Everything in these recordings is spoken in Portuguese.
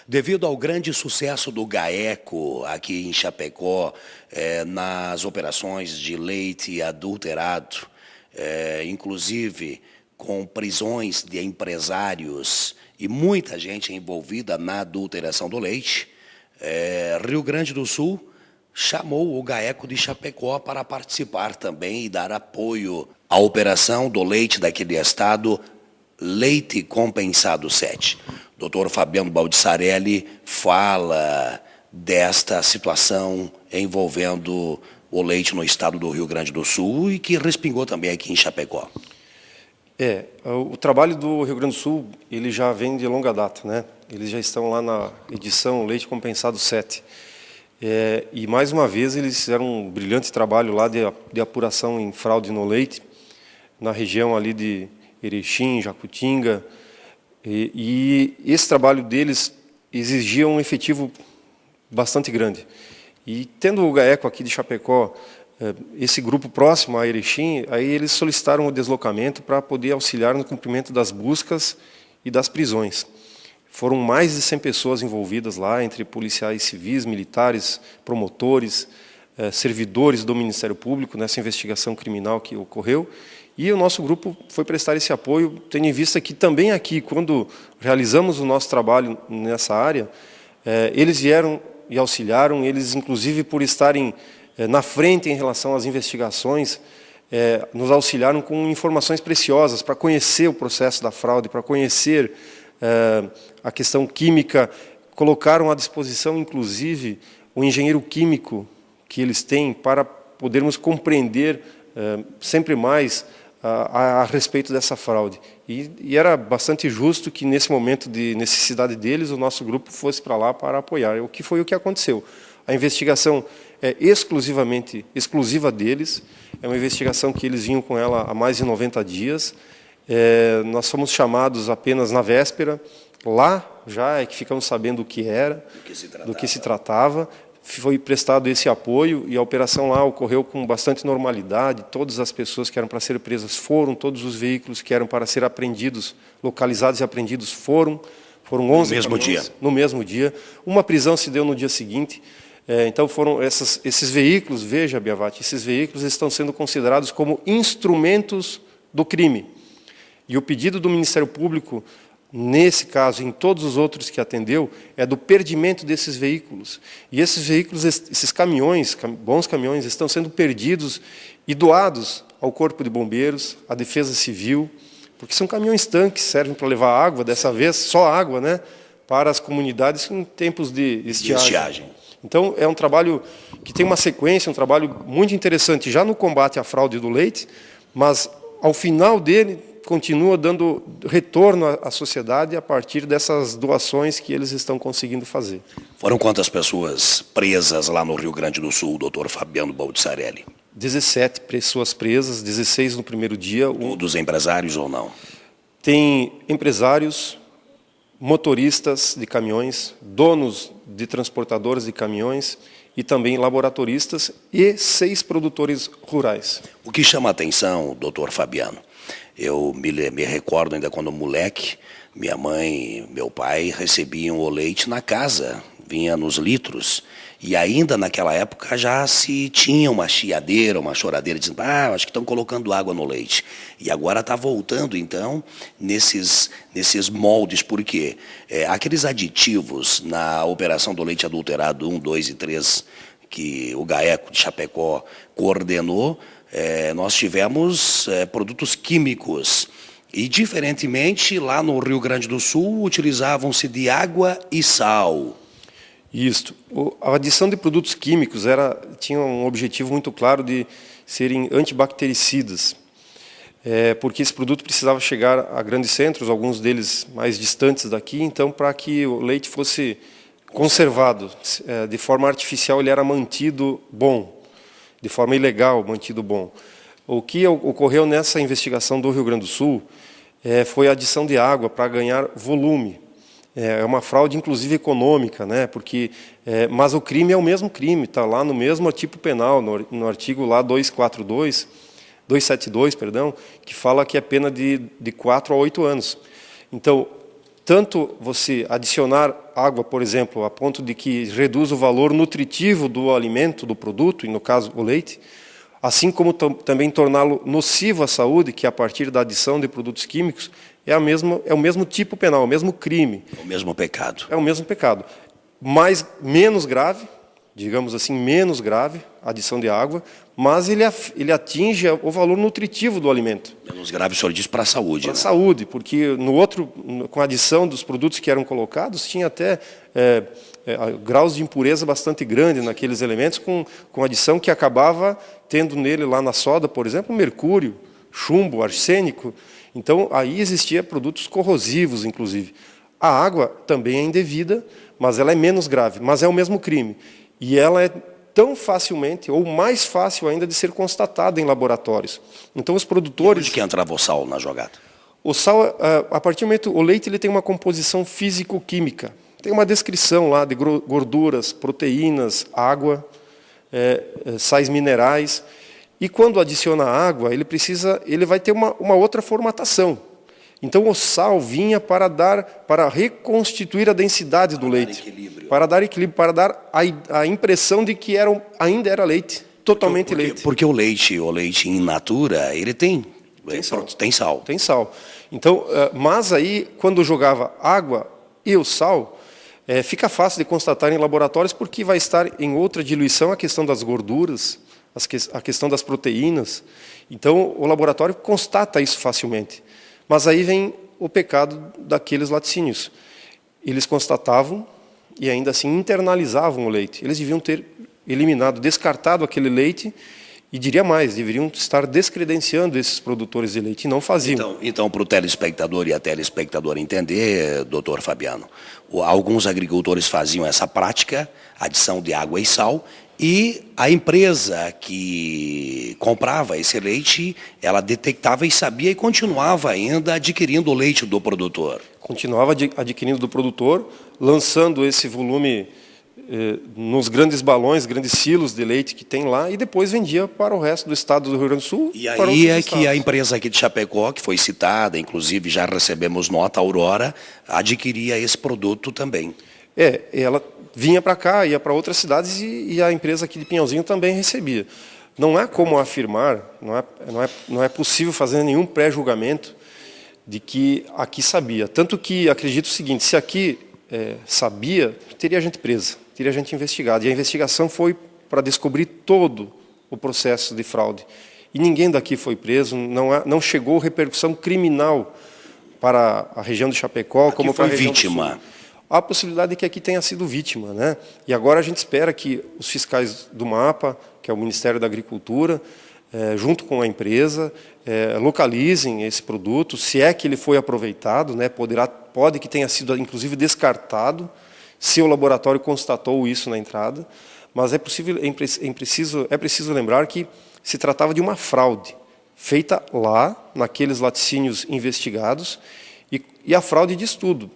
Devido ao grande sucesso do GAECO aqui em Chapecó, nas operações de leite adulterado, inclusive com prisões de empresários e muita gente envolvida na adulteração do leite, Rio Grande do Sul chamou o GAECO de Chapecó para participar também e dar apoio à operação do leite daquele estado, Leite Compensado 7. Dr. Fabiano Baldissarelli fala desta situação envolvendo o leite no estado do Rio Grande do Sul e que respingou também aqui em Chapecó. O trabalho do Rio Grande do Sul ele já vem de longa data, né? Eles já estão lá na edição Leite Compensado 7. E mais uma vez eles fizeram um brilhante trabalho lá de apuração em fraude no leite, na região ali de Erechim, Jacutinga. E esse trabalho deles exigia um efetivo bastante grande. E tendo o GAECO aqui de Chapecó, esse grupo próximo a Erechim, aí eles solicitaram o deslocamento para poder auxiliar no cumprimento das buscas e das prisões. Foram mais de 100 pessoas envolvidas lá, entre policiais civis, militares, promotores, servidores do Ministério Público, nessa investigação criminal que ocorreu. E o nosso grupo foi prestar esse apoio, tendo em vista que também aqui, quando realizamos o nosso trabalho nessa área, eles vieram e auxiliaram, eles inclusive por estarem na frente em relação às investigações, nos auxiliaram com informações preciosas para conhecer o processo da fraude, para conhecer a questão química, colocaram à disposição, inclusive, o engenheiro químico que eles têm para podermos compreender sempre mais a respeito dessa fraude. E era bastante justo que, nesse momento de necessidade deles, o nosso grupo fosse para lá para apoiar, o que foi o que aconteceu. A investigação é exclusiva deles, é uma investigação que eles vinham com ela há mais de 90 dias, nós fomos chamados apenas na véspera, lá já é que ficamos sabendo o que era, do que se tratava, foi prestado esse apoio e a operação lá ocorreu com bastante normalidade, todas as pessoas que eram para ser presas foram, todos os veículos que eram para ser apreendidos, localizados e apreendidos foram 11 no mesmo dia, uma prisão se deu no dia seguinte. Então foram esses veículos, veja, Biavati, esses veículos estão sendo considerados como instrumentos do crime. E o pedido do Ministério Público, nesse caso e em todos os outros que atendeu, é do perdimento desses veículos. E esses veículos, esses caminhões, bons caminhões, estão sendo perdidos e doados ao Corpo de Bombeiros, à Defesa Civil, porque são caminhões-tanques, servem para levar água, dessa vez só água, né, para as comunidades em tempos de estiagem. Então, é um trabalho que tem uma sequência, um trabalho muito interessante já no combate à fraude do leite, mas, ao final dele, continua dando retorno à sociedade a partir dessas doações que eles estão conseguindo fazer. Foram quantas pessoas presas lá no Rio Grande do Sul, doutor Fabiano Baldissarelli? 17 pessoas presas, 16 no primeiro dia. Todos empresários ou não? Tem empresários, motoristas de caminhões, donos de transportadoras de caminhões e também laboratoristas e 6 produtores rurais. O que chama a atenção, doutor Fabiano, eu me recordo ainda quando moleque, minha mãe, meu pai recebiam o leite na casa, vinha nos litros, e ainda naquela época já se tinha uma chiadeira, uma choradeira, dizendo, acho que estão colocando água no leite. E agora está voltando, então, nesses moldes, porque aqueles aditivos na operação do leite adulterado 1, 2 e 3, que o GAECO de Chapecó coordenou, nós tivemos produtos químicos. E, diferentemente, lá no Rio Grande do Sul, utilizavam-se de água e sal. Isso. A adição de produtos químicos tinha um objetivo muito claro de serem antibactericidas, porque esse produto precisava chegar a grandes centros, alguns deles mais distantes daqui, então, para que o leite fosse conservado de forma artificial, ele era mantido bom, de forma ilegal, mantido bom. O que ocorreu nessa investigação do Rio Grande do Sul foi a adição de água para ganhar volume. É uma fraude, inclusive, econômica, né? Mas o crime é o mesmo crime, está lá no mesmo tipo penal, no artigo lá 272, que fala que é pena de 4 a 8 anos. Então, tanto você adicionar água, por exemplo, a ponto de que reduz o valor nutritivo do alimento, do produto, e no caso o leite, assim como também torná-lo nocivo à saúde, que a partir da adição de produtos químicos, é o mesmo tipo penal, o mesmo crime. O mesmo pecado. É o mesmo pecado. Mas menos grave, digamos assim, menos grave, a adição de água, mas ele atinge o valor nutritivo do alimento. Menos grave, o senhor diz, para a saúde. Para a saúde, porque no outro, com a adição dos produtos que eram colocados, tinha até graus de impureza bastante grande naqueles elementos, com adição que acabava tendo nele, lá na soda, por exemplo, mercúrio, chumbo, arsênico. Então, aí existia produtos corrosivos, inclusive. A água também é indevida, mas ela é menos grave, mas é o mesmo crime. E ela é tão facilmente, ou mais fácil ainda, de ser constatada em laboratórios. Então, os produtores... Onde que entrava o sal na jogada? O sal, a partir do momento... O leite ele tem uma composição físico-química. Tem uma descrição lá de gorduras, proteínas, água, sais minerais. E quando adiciona água, ele vai ter uma outra formatação. Então o sal vinha para reconstituir a densidade do leite, para dar equilíbrio, para dar a impressão de que ainda era leite, totalmente leite. Porque o leite in natura, ele tem sal. Tem sal. Então, mas aí quando jogava água e o sal, fica fácil de constatar em laboratórios porque vai estar em outra diluição a questão das gorduras, a questão das proteínas. Então o laboratório constata isso facilmente. Mas aí vem o pecado daqueles laticínios. Eles constatavam e ainda assim internalizavam o leite. Eles deviam ter eliminado, descartado aquele leite e, diria mais, deveriam estar descredenciando esses produtores de leite e não faziam. Então para o telespectador e a telespectadora entender, doutor Fabiano, alguns agricultores faziam essa prática, adição de água e sal, e a empresa que comprava esse leite, ela detectava e sabia e continuava ainda adquirindo o leite do produtor. Continuava adquirindo do produtor, lançando esse volume nos grandes balões, grandes silos de leite que tem lá, e depois vendia para o resto do estado do Rio Grande do Sul. E aí é que a empresa aqui de Chapecó, que foi citada, inclusive já recebemos nota, Aurora, adquiria esse produto também. Ela vinha para cá, ia para outras cidades e a empresa aqui de Pinhalzinho também recebia. Não há como afirmar, não é possível fazer nenhum pré-julgamento de que aqui sabia. Tanto que acredito o seguinte, se aqui sabia, teria gente presa, teria gente investigada. E a investigação foi para descobrir todo o processo de fraude. E ninguém daqui foi preso, não chegou repercussão criminal para a região de Chapecó, aqui como para a região vítima. do Sul. Há a possibilidade de que aqui tenha sido vítima, né? E agora a gente espera que os fiscais do MAPA, que é o Ministério da Agricultura, junto com a empresa, localizem esse produto, se é que ele foi aproveitado, né? Pode que tenha sido, inclusive, descartado, se o laboratório constatou isso na entrada, mas é preciso lembrar que se tratava de uma fraude, feita lá, naqueles laticínios investigados, e a fraude diz tudo.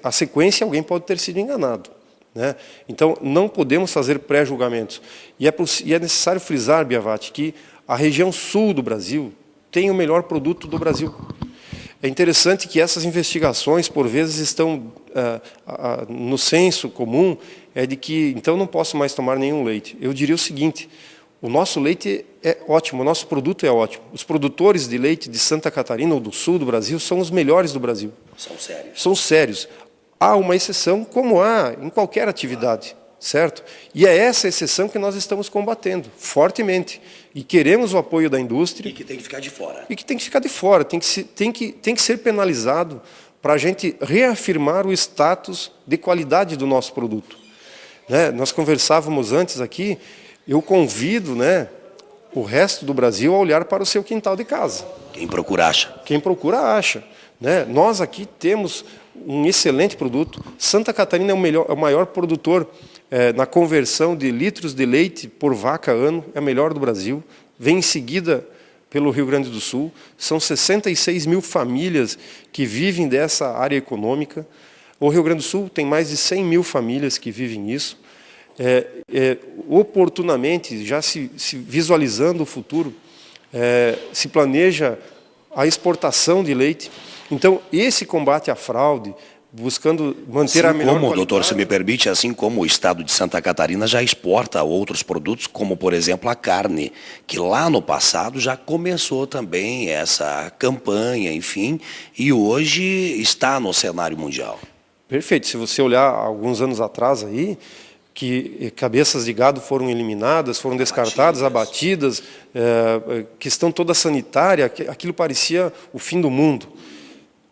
A sequência, alguém pode ter sido enganado, né? Então, não podemos fazer pré-julgamentos. E é necessário frisar, Biavati, que a região sul do Brasil tem o melhor produto do Brasil. É interessante que essas investigações, por vezes, estão no senso comum, de que, então, não posso mais tomar nenhum leite. Eu diria o seguinte, o nosso leite é ótimo, o nosso produto é ótimo. Os produtores de leite de Santa Catarina ou do sul do Brasil são os melhores do Brasil. São sérios. São sérios. Há uma exceção, como há em qualquer atividade, certo? E é essa exceção que nós estamos combatendo, fortemente. E queremos o apoio da indústria. E que tem que ficar de fora. E que tem que ficar de fora, tem que ser penalizado para a gente reafirmar o status de qualidade do nosso produto. Né? Nós conversávamos antes aqui, eu convido, né, o resto do Brasil a olhar para o seu quintal de casa. Quem procura acha. Quem procura acha. Né? Nós aqui temos um excelente produto. Santa Catarina é o maior produtor na conversão de litros de leite por vaca ano, é a melhor do Brasil. Vem em seguida pelo Rio Grande do Sul. São 66 mil famílias que vivem dessa área econômica. O Rio Grande do Sul tem mais de 100 mil famílias que vivem nisso. Oportunamente, já se visualizando o futuro, se planeja a exportação de leite. Então, esse combate à fraude, buscando manter assim a melhor como, qualidade. doutor, se me permite, assim como o estado de Santa Catarina já exporta outros produtos, como, por exemplo, a carne, que lá no passado já começou também essa campanha, enfim, e hoje está no cenário mundial. Perfeito. Se você olhar alguns anos atrás aí, que cabeças de gado foram eliminadas, foram descartadas, abatidas, questão toda sanitária, aquilo parecia o fim do mundo.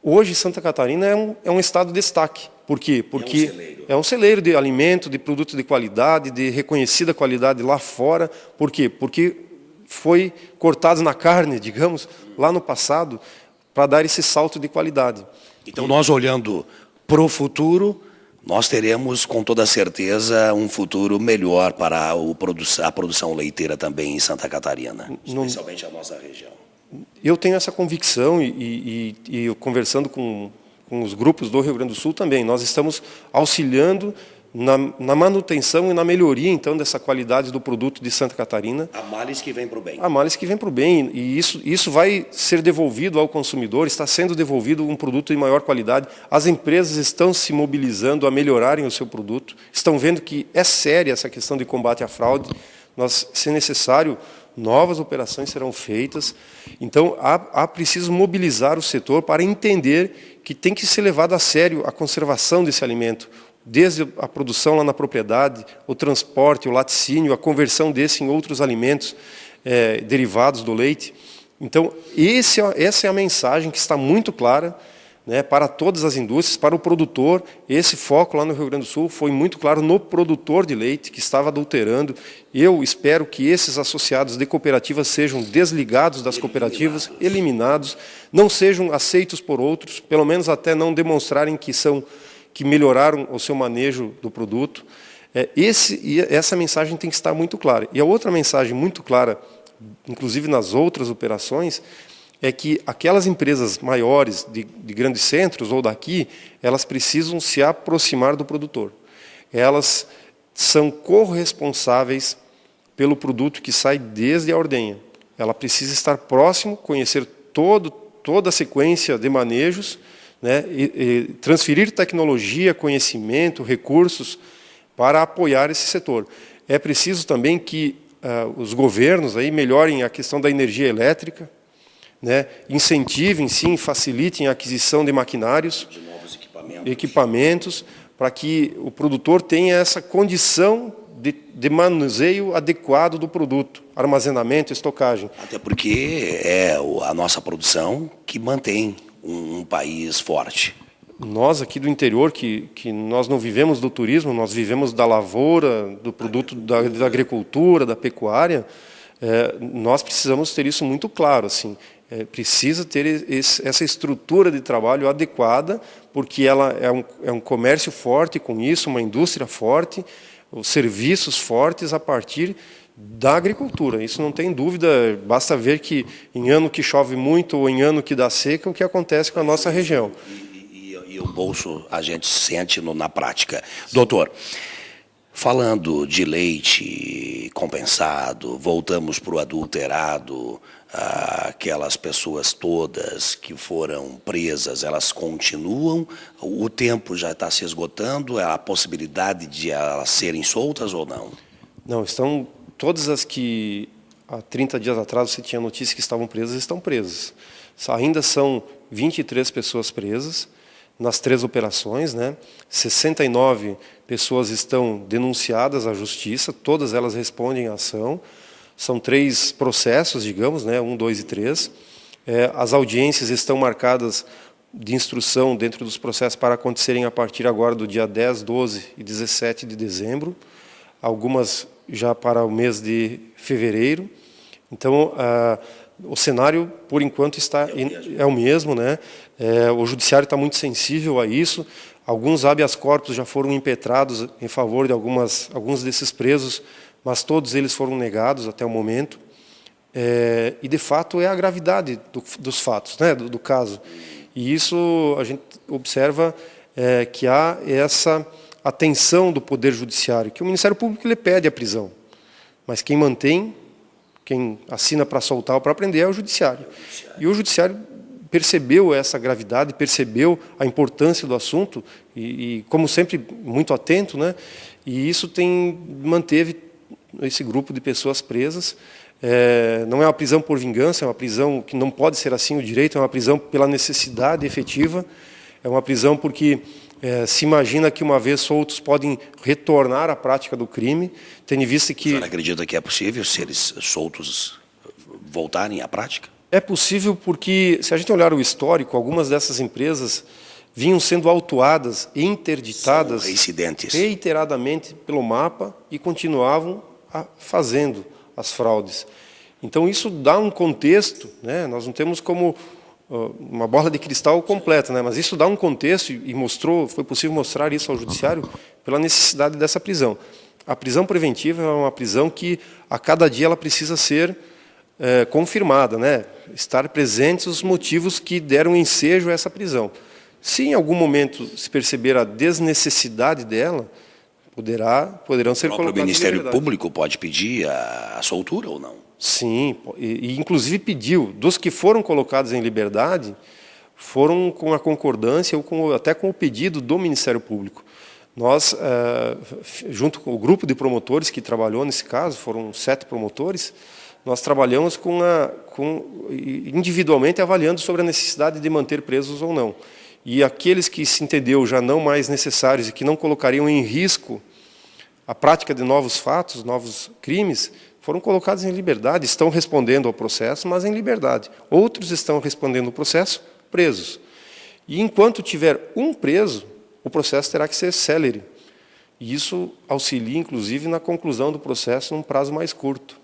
Hoje, Santa Catarina é um estado de destaque. Por quê? Porque é um celeiro de alimento, de produto de qualidade, de reconhecida qualidade lá fora. Por quê? Porque foi cortado na carne, digamos, lá no passado, para dar esse salto de qualidade. Então, nós olhando para o futuro, nós teremos, com toda certeza, um futuro melhor para a produção leiteira também em Santa Catarina, especialmente a nossa região. Eu tenho essa convicção e conversando com os grupos do Rio Grande do Sul também, nós estamos auxiliando na manutenção e na melhoria, então, dessa qualidade do produto de Santa Catarina. Há males que vêm para o bem. Há males que vêm para o bem, e isso vai ser devolvido ao consumidor, está sendo devolvido um produto de maior qualidade. As empresas estão se mobilizando a melhorarem o seu produto, estão vendo que é séria essa questão de combate à fraude. Se necessário, novas operações serão feitas. Então, há preciso mobilizar o setor para entender que tem que ser levado a sério a conservação desse alimento, desde a produção lá na propriedade, o transporte, o laticínio, a conversão desse em outros alimentos derivados do leite. Então, essa é a mensagem que está muito clara, né, para todas as indústrias, para o produtor. Esse foco lá no Rio Grande do Sul foi muito claro no produtor de leite, que estava adulterando. Eu espero que esses associados de cooperativas sejam desligados das cooperativas, eliminados, não sejam aceitos por outros, pelo menos até não demonstrarem que melhoraram o seu manejo do produto. Essa mensagem tem que estar muito clara. E a outra mensagem muito clara, inclusive nas outras operações, é que aquelas empresas maiores de grandes centros ou daqui, elas precisam se aproximar do produtor. Elas são corresponsáveis pelo produto que sai desde a ordenha. Ela precisa estar próximo, conhecer toda a sequência de manejos, né, e transferir tecnologia, conhecimento, recursos para apoiar esse setor. É preciso também que os governos aí melhorem a questão da energia elétrica, né, incentivem, sim, facilitem a aquisição de maquinários, de novos equipamentos, para que o produtor tenha essa condição de manuseio adequado do produto, armazenamento, estocagem. Até porque é a nossa produção que mantém um país forte. Nós aqui do interior, que nós não vivemos do turismo, nós vivemos da lavoura, do produto da agricultura, da pecuária, nós precisamos ter isso muito claro, assim. Precisa ter essa estrutura de trabalho adequada, porque ela é um comércio forte com isso, uma indústria forte, os serviços fortes a partir da agricultura. Isso não tem dúvida, basta ver que em ano que chove muito ou em ano que dá seca, o que acontece com a nossa região. E o bolso a gente sente na prática. Doutor, falando de leite compensado, voltamos para o adulterado, aquelas pessoas todas que foram presas, elas continuam? O tempo já está se esgotando? A possibilidade de elas serem soltas ou não? Não, estão todas as que há 30 dias atrás você tinha notícia que estavam presas, estão presas. Ainda são 23 pessoas presas nas 3 operações, né? 69 pessoas estão denunciadas à justiça, todas elas respondem à ação. São 3 processos, digamos, né? 1, 2 e 3. As audiências estão marcadas de instrução dentro dos processos para acontecerem a partir agora do dia 10, 12 e 17 de dezembro. Algumas já para o mês de fevereiro. Então, o cenário, por enquanto, é o mesmo, né? O judiciário está muito sensível a isso. Alguns habeas corpus já foram impetrados em favor de alguns desses presos, mas todos eles foram negados até o momento. E, de fato, é a gravidade dos fatos, né? do caso. E isso a gente observa que há essa atenção do Poder Judiciário, que o Ministério Público ele pede a prisão, mas quem mantém, quem assina para soltar ou para prender é o Judiciário. E o Judiciário percebeu essa gravidade, percebeu a importância do assunto e como sempre, muito atento, né? E isso manteve esse grupo de pessoas presas. Não é uma prisão por vingança, é uma prisão que não pode ser assim o direito, é uma prisão pela necessidade efetiva, é uma prisão porque se imagina que, uma vez soltos, podem retornar à prática do crime, tendo em vista que... O senhor acredita que é possível, se eles soltos, voltarem à prática? É possível porque, se a gente olhar o histórico, algumas dessas empresas vinham sendo autuadas e interditadas reiteradamente pelo mapa e continuavam fazendo as fraudes. Então, isso dá um contexto, né? Nós não temos como uma bola de cristal completa, né? Mas isso dá um contexto e foi possível mostrar isso ao judiciário pela necessidade dessa prisão. A prisão preventiva é uma prisão que, a cada dia, ela precisa ser confirmada, né? Estar presentes os motivos que deram ensejo a essa prisão. Se em algum momento se perceber a desnecessidade dela, poderão ser colocados em liberdade. O Ministério Público pode pedir a soltura ou não? Sim, e inclusive pediu. Dos que foram colocados em liberdade, foram com a concordância ou até com o pedido do Ministério Público. Nós, junto com o grupo de promotores que trabalhou nesse caso, foram 7 promotores, nós trabalhamos individualmente avaliando sobre a necessidade de manter presos ou não. E aqueles que se entendeu já não mais necessários e que não colocariam em risco a prática de novos fatos, novos crimes, foram colocados em liberdade, estão respondendo ao processo, mas em liberdade. Outros estão respondendo ao processo presos. E enquanto tiver um preso, o processo terá que ser célere. E isso auxilia, inclusive, na conclusão do processo num prazo mais curto.